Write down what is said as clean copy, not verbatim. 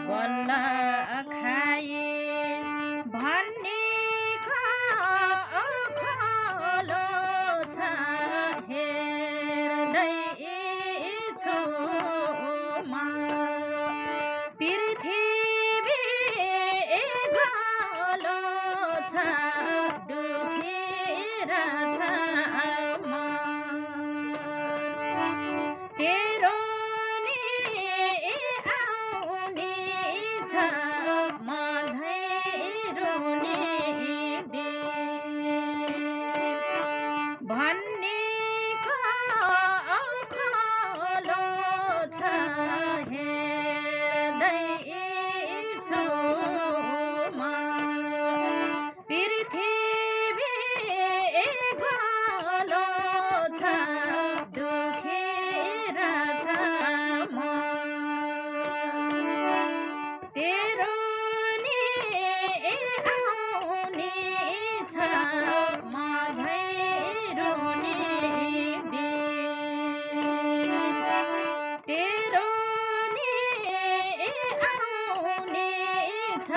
बल्ल खाइस भन्ने खलो छ हेर्दैछु म पृथ्वी गलो छ दुखेर छ म तेरो नि आउने छ म झै रुने दिन भन्ने खलो छ हेर्दैछु म पृथ्वी गलो छ दुखेर छ म तेरो नि आउने छ म झै रुने दिन तेरो नि आउने छ